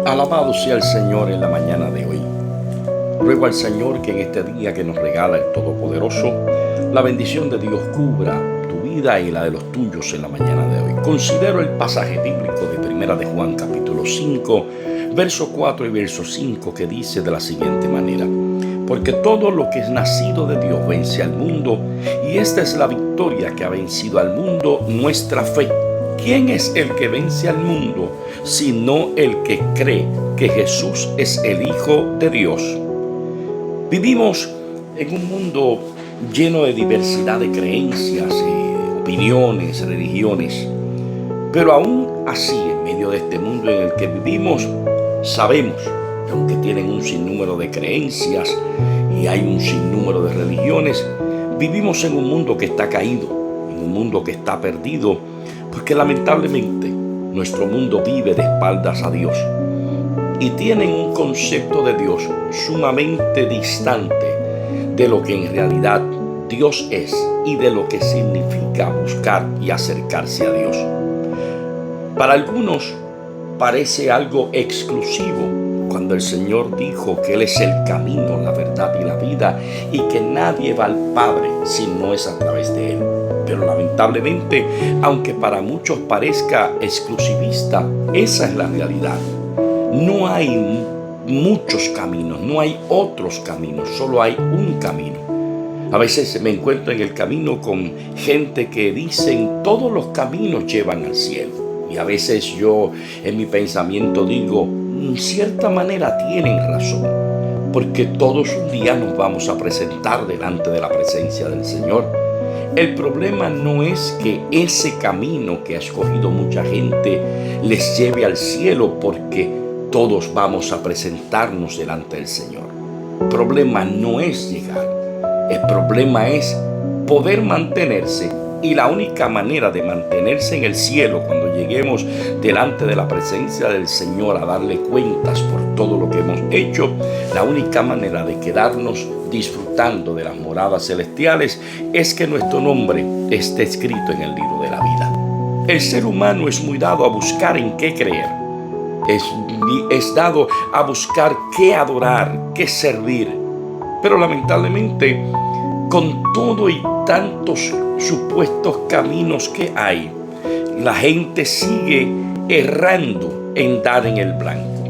Alabado sea el Señor en la mañana de hoy. Ruego al Señor que en este día que nos regala el Todopoderoso, la bendición de Dios cubra tu vida y la de los tuyos en la mañana de hoy. Considero el pasaje bíblico de Primera de Juan capítulo 5, verso 4 y verso 5, que dice de la siguiente manera: porque todo lo que es nacido de Dios vence al mundo, y esta es la victoria que ha vencido al mundo, nuestra fe. ¿Quién es el que vence al mundo, sino el que cree que Jesús es el Hijo de Dios? Vivimos en un mundo lleno de diversidad de creencias, opiniones, religiones. Pero aún así, en medio de este mundo en el que vivimos, sabemos que aunque tienen un sinnúmero de creencias y hay un sinnúmero de religiones, vivimos en un mundo que está caído, en un mundo que está perdido, porque lamentablemente nuestro mundo vive de espaldas a Dios y tienen un concepto de Dios sumamente distante de lo que en realidad Dios es y de lo que significa buscar y acercarse a Dios. Para algunos parece algo exclusivo cuando el Señor dijo que Él es el camino, la verdad y la vida, y que nadie va al Padre si no es a través de Él. Pero lamentablemente, aunque para muchos parezca exclusivista, esa es la realidad. No hay muchos caminos, no hay otros caminos, solo hay un camino. A veces me encuentro en el camino con gente que dicen todos los caminos llevan al cielo. Y a veces yo en mi pensamiento digo, en cierta manera tienen razón, porque todos un día nos vamos a presentar delante de la presencia del Señor. El problema no es que ese camino que ha escogido mucha gente les lleve al cielo, porque todos vamos a presentarnos delante del Señor. El problema no es llegar, el problema es poder mantenerse. Y la única manera de mantenerse en el cielo cuando lleguemos delante de la presencia del Señor a darle cuentas por todo lo que hemos hecho, la única manera de quedarnos disfrutando de las moradas celestiales es que nuestro nombre esté escrito en el libro de la vida. El ser humano es muy dado a buscar en qué creer. Es dado a buscar qué adorar, qué servir. Pero lamentablemente, con todo y tantos supuestos caminos que hay, la gente sigue errando en dar en el blanco.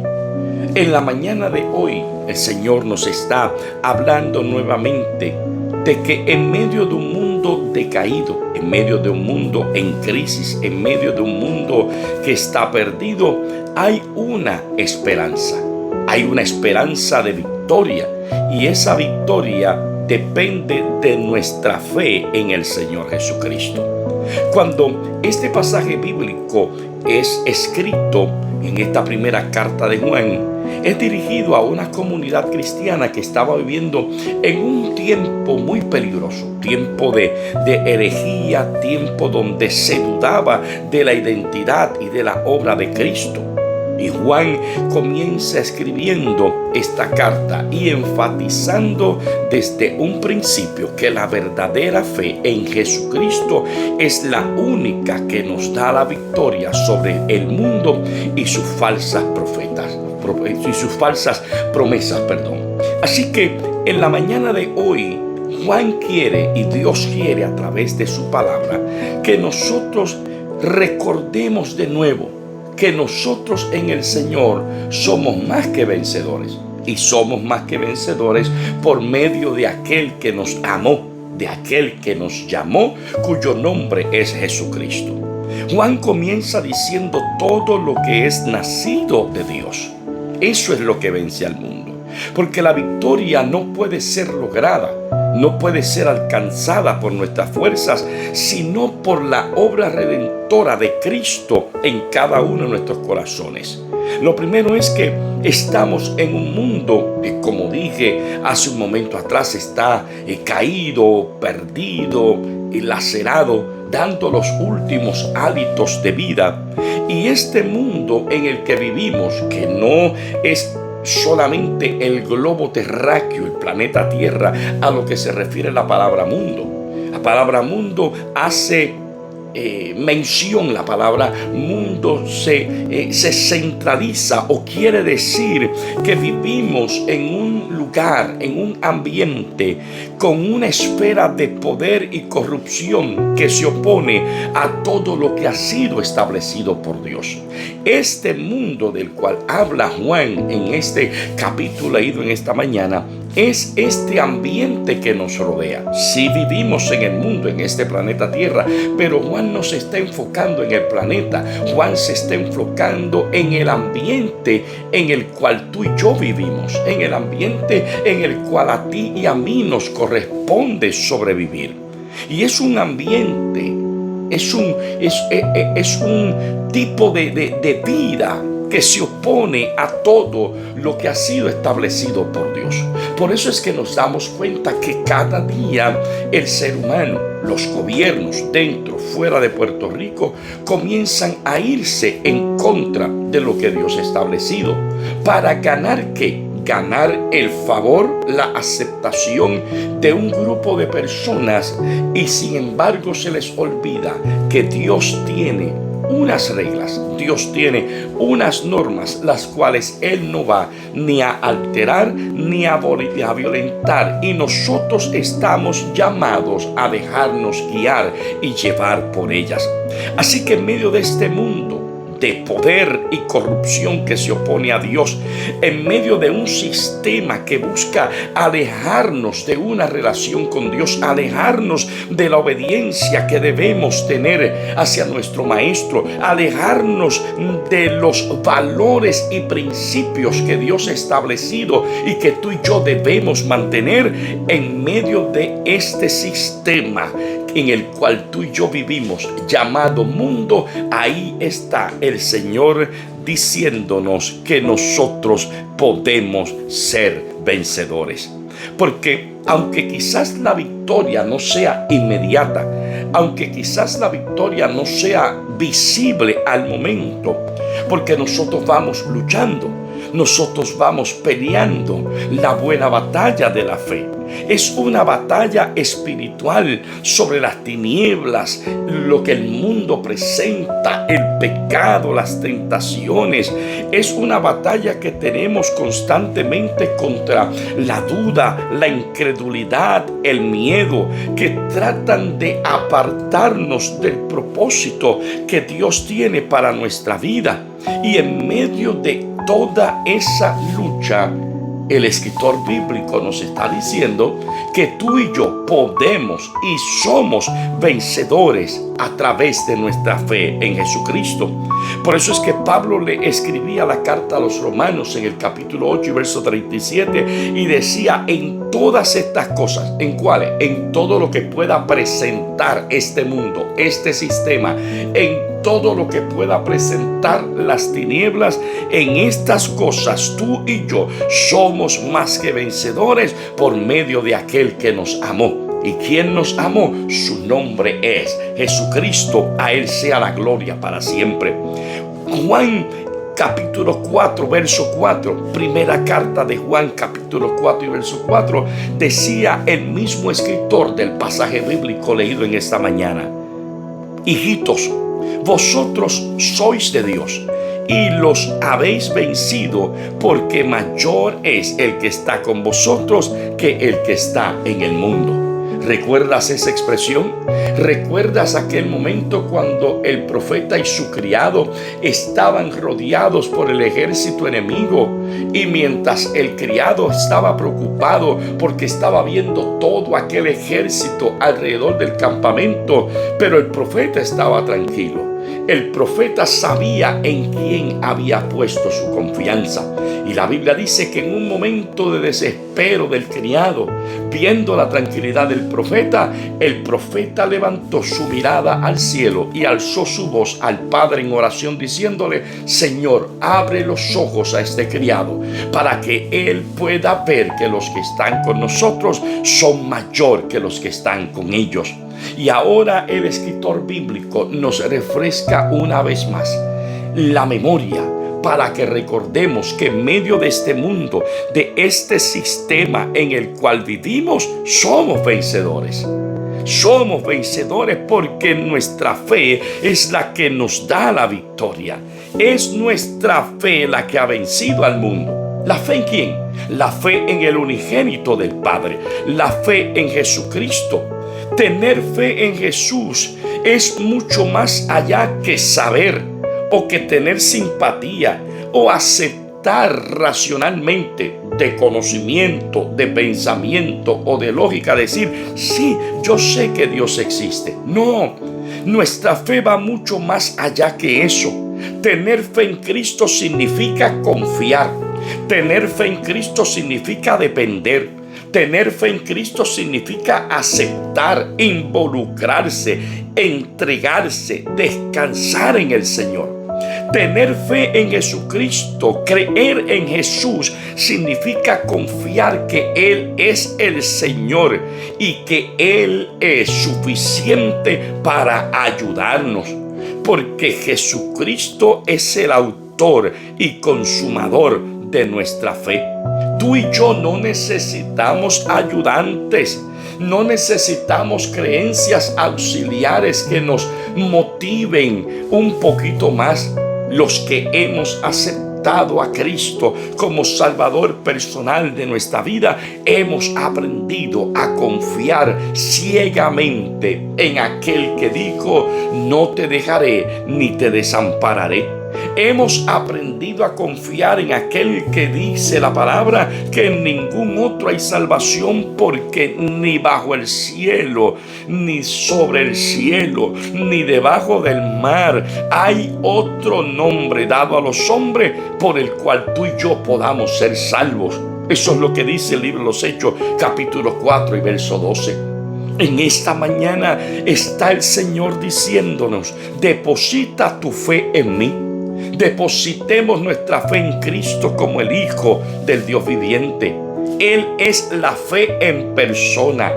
En la mañana de hoy, el Señor nos está hablando nuevamente de que en medio de un mundo decaído, en medio de un mundo en crisis, en medio de un mundo que está perdido, hay una esperanza. Hay una esperanza de victoria, y esa victoria depende de nuestra fe en el Señor Jesucristo. Cuando este pasaje bíblico es escrito en esta primera carta de Juan, es dirigido a una comunidad cristiana que estaba viviendo en un tiempo muy peligroso, tiempo de herejía, tiempo donde se dudaba de la identidad y de la obra de Cristo. Y Juan comienza escribiendo esta carta y enfatizando desde un principio que la verdadera fe en Jesucristo es la única que nos da la victoria sobre el mundo y sus falsas promesas. Así que en la mañana de hoy, Juan quiere y Dios quiere a través de su palabra que nosotros recordemos de nuevo que nosotros en el Señor somos más que vencedores, y somos más que vencedores por medio de aquel que nos amó, de aquel que nos llamó, cuyo nombre es Jesucristo. Juan comienza diciendo todo lo que es nacido de Dios. Eso es lo que vence al mundo, porque la victoria no puede ser lograda, no puede ser alcanzada por nuestras fuerzas, sino por la obra redentora de Cristo en cada uno de nuestros corazones. Lo primero es que estamos en un mundo que, como dije hace un momento atrás, está caído, perdido y lacerado, dando los últimos hábitos de vida. Y este mundo en el que vivimos, que no es solamente el globo terráqueo, el planeta Tierra, a lo que se refiere la palabra mundo. La palabra mundo hace mención, la palabra mundo se centraliza o quiere decir que vivimos en un lugar, en un ambiente con una esfera de poder y corrupción que se opone a todo lo que ha sido establecido por Dios. Este mundo del cual habla Juan en este capítulo leído en esta mañana es este ambiente que nos rodea. Sí vivimos en el mundo, en este planeta Tierra, pero Juan no se está enfocando en el planeta. Juan se está enfocando en el ambiente en el cual tú y yo vivimos, en el ambiente en el cual a ti y a mí nos corresponde sobrevivir. Y es un ambiente, es un tipo de vida que se opone a todo lo que ha sido establecido por Dios. Por eso es que nos damos cuenta que cada día el ser humano, los gobiernos dentro, fuera de Puerto Rico, comienzan a irse en contra de lo que Dios ha establecido. ¿Para ganar qué? Ganar el favor, la aceptación de un grupo de personas, y sin embargo se les olvida que Dios tiene unas reglas, Dios tiene unas normas, las cuales Él no va ni a alterar ni a violentar, y nosotros estamos llamados a dejarnos guiar y llevar por ellas. Así que en medio de este mundo de poder y corrupción que se opone a Dios, en medio de un sistema que busca alejarnos de una relación con Dios, alejarnos de la obediencia que debemos tener hacia nuestro Maestro, alejarnos de los valores y principios que Dios ha establecido y que tú y yo debemos mantener, en medio de este sistema en el cual tú y yo vivimos, llamado mundo, ahí está el Señor diciéndonos que nosotros podemos ser vencedores. Porque aunque quizás la victoria no sea inmediata, aunque quizás la victoria no sea visible al momento, porque nosotros vamos luchando, nosotros vamos peleando la buena batalla de la fe. Es una batalla espiritual sobre las tinieblas, lo que el mundo presenta, el pecado, las tentaciones. Es una batalla que tenemos constantemente contra la duda, la incredulidad, el miedo, que tratan de apartarnos del propósito que Dios tiene para nuestra vida. Y en medio de toda esa lucha, el escritor bíblico nos está diciendo que tú y yo podemos y somos vencedores a través de nuestra fe en Jesucristo. Por eso es que Pablo le escribía la carta a los Romanos en el capítulo 8 y verso 37 y decía: en todas estas cosas, ¿en cuáles? En todo lo que pueda presentar este mundo, este sistema, en todo lo que pueda presentar las tinieblas, en estas cosas tú y yo somos más que vencedores por medio de aquel que nos amó. ¿Y quién nos amó? Su nombre es Jesucristo. A Él sea la gloria para siempre. Juan capítulo 4, verso 4, primera carta de Juan capítulo 4 y verso 4, decía el mismo escritor del pasaje bíblico leído en esta mañana: hijitos, vosotros sois de Dios y los habéis vencido, porque mayor es el que está con vosotros que el que está en el mundo. ¿Recuerdas esa expresión? ¿Recuerdas aquel momento cuando el profeta y su criado estaban rodeados por el ejército enemigo? Y mientras el criado estaba preocupado porque estaba viendo todo aquel ejército alrededor del campamento, pero el profeta estaba tranquilo. El profeta sabía en quién había puesto su confianza. Y la Biblia dice que en un momento de desespero del criado, viendo la tranquilidad del profeta, el profeta levantó su mirada al cielo y alzó su voz al Padre en oración diciéndole: Señor, abre los ojos a este criado para que él pueda ver que los que están con nosotros son mayor que los que están con ellos. Y ahora el escritor bíblico nos refresca una vez más la memoria, para que recordemos que en medio de este mundo, de este sistema en el cual vivimos, somos vencedores. Somos vencedores porque nuestra fe es la que nos da la victoria. Es nuestra fe la que ha vencido al mundo. ¿La fe en quién? La fe en el unigénito del Padre. La fe en Jesucristo. Tener fe en Jesús es mucho más allá que saber o que tener simpatía o aceptar racionalmente, de conocimiento, de pensamiento o de lógica, decir, sí, yo sé que Dios existe. No, nuestra fe va mucho más allá que eso. Tener fe en Cristo significa confiar. Tener fe en Cristo significa depender. Tener fe en Cristo significa aceptar, involucrarse, entregarse, descansar en el Señor. Tener fe en Jesucristo, creer en Jesús, significa confiar que Él es el Señor y que Él es suficiente para ayudarnos. Porque Jesucristo es el autor y consumador de nuestra fe. Tú y yo no necesitamos ayudantes. No necesitamos creencias auxiliares que nos motiven un poquito más. Los que hemos aceptado a Cristo como Salvador personal de nuestra vida, hemos aprendido a confiar ciegamente en aquel que dijo, no te dejaré ni te desampararé. Hemos aprendido a confiar en aquel que dice la palabra que en ningún otro hay salvación, porque ni bajo el cielo, ni sobre el cielo, ni debajo del mar hay otro nombre dado a los hombres por el cual tú y yo podamos ser salvos. Eso es lo que dice el libro de los Hechos, capítulo 4 y verso 12. En esta mañana está el Señor diciéndonos, deposita tu fe en mí. Depositemos nuestra fe en Cristo como el Hijo del Dios viviente. Él es la fe en persona.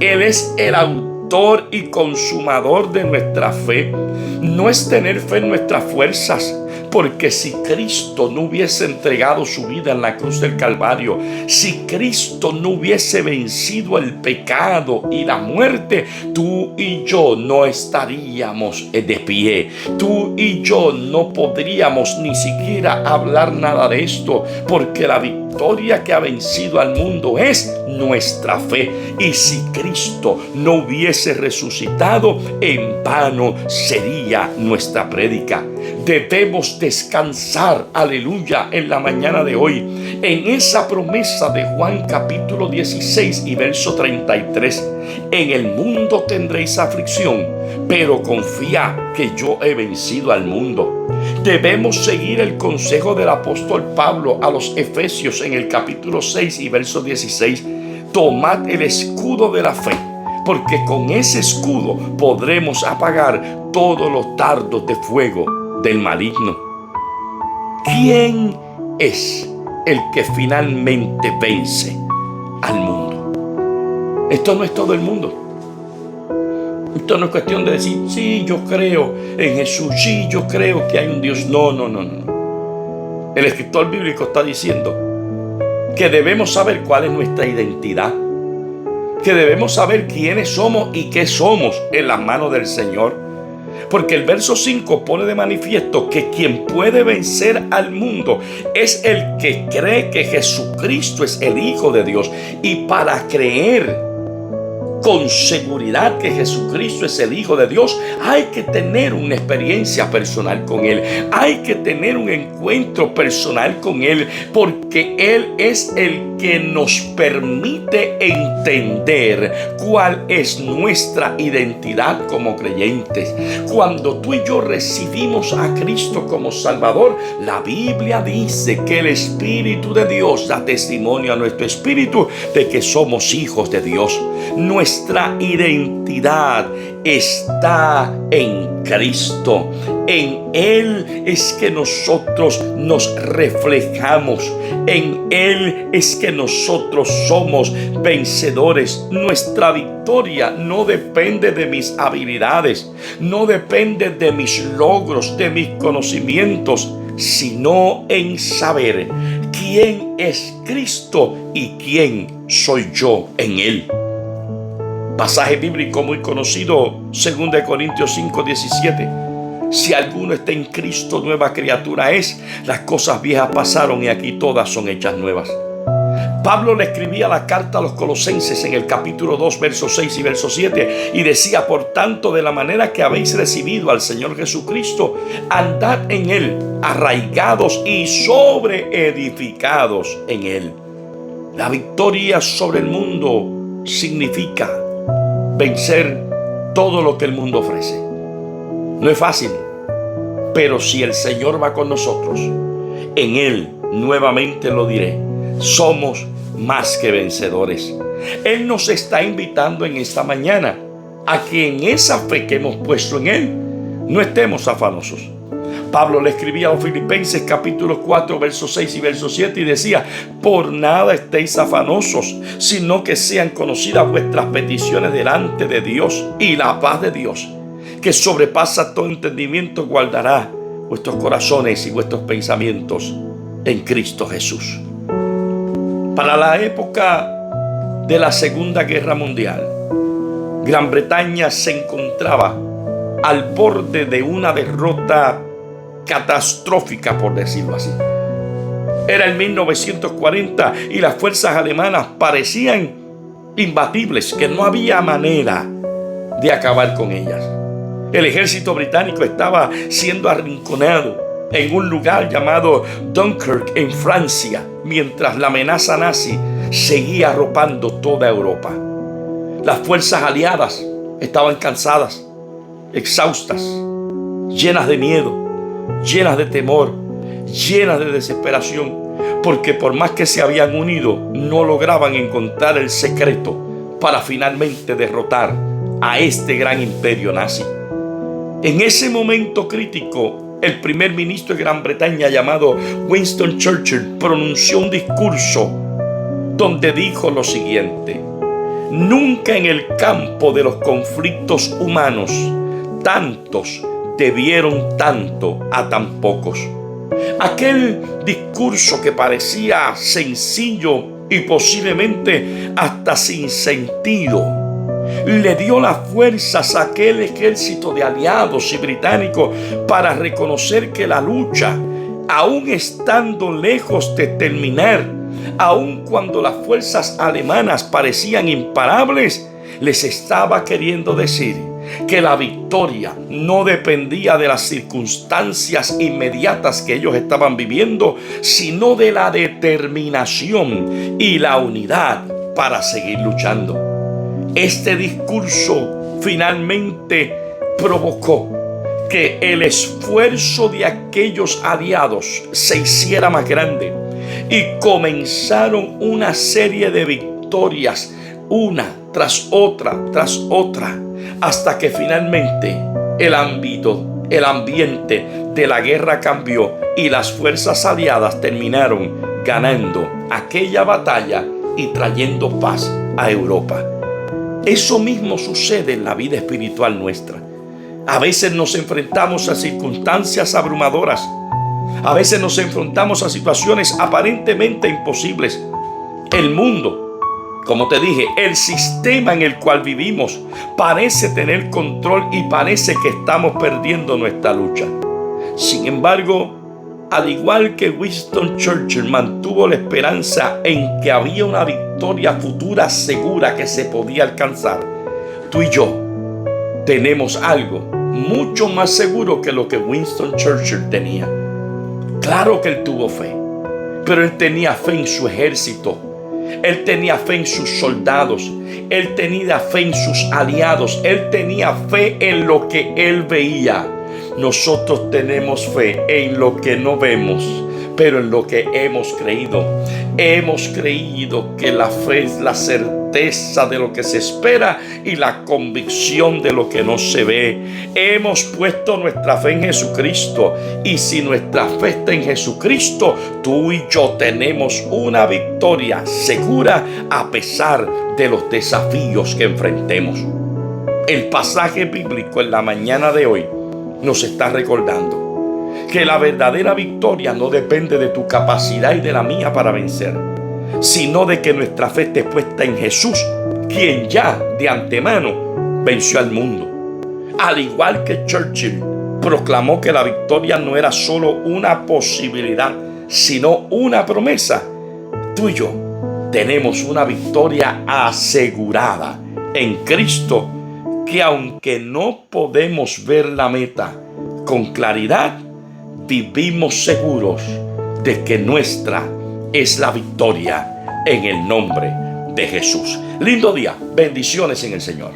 Él es el autor y consumador de nuestra fe. No es tener fe en nuestras fuerzas, porque si Cristo no hubiese entregado su vida en la cruz del Calvario, si Cristo no hubiese vencido el pecado y la muerte, tú y yo no estaríamos de pie. Tú y yo no podríamos ni siquiera hablar nada de esto, porque la victoria que ha vencido al mundo es nuestra fe. Y si Cristo no hubiese resucitado, en vano sería nuestra prédica. Debemos descansar, aleluya, en la mañana de hoy, en esa promesa de Juan capítulo 16 y verso 33. En el mundo tendréis aflicción, pero confiad que yo he vencido al mundo. Debemos seguir el consejo del apóstol Pablo a los Efesios en el capítulo 6 y verso 16. Tomad el escudo de la fe, porque con ese escudo podremos apagar todos los dardos de fuego del maligno. ¿Quién es el que finalmente vence al mundo? Esto no es todo el mundo. Esto no es cuestión de decir, sí, yo creo en Jesús, sí, yo creo que hay un Dios. No. El escritor bíblico está diciendo que debemos saber cuál es nuestra identidad, que debemos saber quiénes somos y qué somos en las manos del Señor. Porque el verso 5 pone de manifiesto que quien puede vencer al mundo es el que cree que Jesucristo es el Hijo de Dios. Y para creer con seguridad que Jesucristo es el Hijo de Dios, hay que tener una experiencia personal con Él. Hay que tener un encuentro personal con Él, porque Él es el que nos permite entender cuál es nuestra identidad como creyentes. Cuando tú y yo recibimos a Cristo como Salvador, la Biblia dice que el Espíritu de Dios da testimonio a nuestro espíritu de que somos hijos de Dios. Nuestra identidad está en Cristo. En Él es que nosotros nos reflejamos. En Él es que nosotros somos vencedores. Nuestra victoria no depende de mis habilidades, no depende de mis logros, de mis conocimientos, sino en saber quién es Cristo y quién soy yo en Él. Pasaje bíblico muy conocido, 2 Corintios 5:17. Si alguno está en Cristo, nueva criatura es. Las cosas viejas pasaron y aquí todas son hechas nuevas. Pablo le escribía la carta a los Colosenses en el capítulo 2, versos 6 y verso 7, y decía: por tanto, de la manera que habéis recibido al Señor Jesucristo, andad en Él, arraigados y sobreedificados en Él. La victoria sobre el mundo significa vencer todo lo que el mundo ofrece. No es fácil, pero si el Señor va con nosotros, en Él, nuevamente lo diré, somos más que vencedores. Él nos está invitando en esta mañana a que en esa fe que hemos puesto en Él, no estemos afanosos. Pablo le escribía a los Filipenses capítulo 4, versos 6 y verso 7 y decía: por nada estéis afanosos, sino que sean conocidas vuestras peticiones delante de Dios, y la paz de Dios, que sobrepasa todo entendimiento, guardará vuestros corazones y vuestros pensamientos en Cristo Jesús. Para la época de la Segunda Guerra Mundial, Gran Bretaña se encontraba al borde de una derrota catastrófica, por decirlo así. Era el 1940 y las fuerzas alemanas parecían imbatibles, que no había manera de acabar con ellas. El ejército británico estaba siendo arrinconado en un lugar llamado Dunkirk, en Francia, mientras la amenaza nazi seguía arropando toda Europa. Las fuerzas aliadas estaban cansadas, exhaustas, llenas de miedo, llenas de temor, llenas de desesperación, porque por más que se habían unido, no lograban encontrar el secreto para finalmente derrotar a este gran imperio nazi. En ese momento crítico, el primer ministro de Gran Bretaña, llamado Winston Churchill, pronunció un discurso donde dijo lo siguiente: nunca en el campo de los conflictos humanos tantos debieron tanto a tan pocos. Aquel discurso que parecía sencillo y posiblemente hasta sin sentido, le dio las fuerzas a aquel ejército de aliados y británicos para reconocer que la lucha, aun estando lejos de terminar, aun cuando las fuerzas alemanas parecían imparables, les estaba queriendo decir que la victoria no dependía de las circunstancias inmediatas que ellos estaban viviendo, sino de la determinación y la unidad para seguir luchando. Este discurso finalmente provocó que el esfuerzo de aquellos aliados se hiciera más grande y comenzaron una serie de victorias, una tras otra, hasta que finalmente el ambiente de la guerra cambió y las fuerzas aliadas terminaron ganando aquella batalla y trayendo paz a Europa. Eso mismo sucede en la vida espiritual nuestra. A veces nos enfrentamos a circunstancias abrumadoras. A veces nos enfrentamos a situaciones aparentemente imposibles. El mundo, como te dije, el sistema en el cual vivimos parece tener control y parece que estamos perdiendo nuestra lucha. Sin embargo, al igual que Winston Churchill mantuvo la esperanza en que había una victoria futura segura que se podía alcanzar, tú y yo tenemos algo mucho más seguro que lo que Winston Churchill tenía. Claro que él tuvo fe, pero él tenía fe en su ejército, él tenía fe en sus soldados, él tenía fe en sus aliados, él tenía fe en lo que él veía. Nosotros tenemos fe en lo que no vemos, pero en lo que hemos creído. Hemos creído que la fe es la certeza de lo que se espera y la convicción de lo que no se ve. Hemos puesto nuestra fe en Jesucristo, y si nuestra fe está en Jesucristo, tú y yo tenemos una victoria segura a pesar de los desafíos que enfrentemos. El pasaje bíblico en la mañana de hoy nos está recordando que la verdadera victoria no depende de tu capacidad y de la mía para vencer, sino de que nuestra fe esté puesta en Jesús, quien ya de antemano venció al mundo. Al igual que Churchill proclamó que la victoria no era solo una posibilidad, sino una promesa, tú y yo tenemos una victoria asegurada en Cristo, que aunque no podemos ver la meta con claridad, vivimos seguros de que nuestra es la victoria en el nombre de Jesús. Lindo día, bendiciones en el Señor.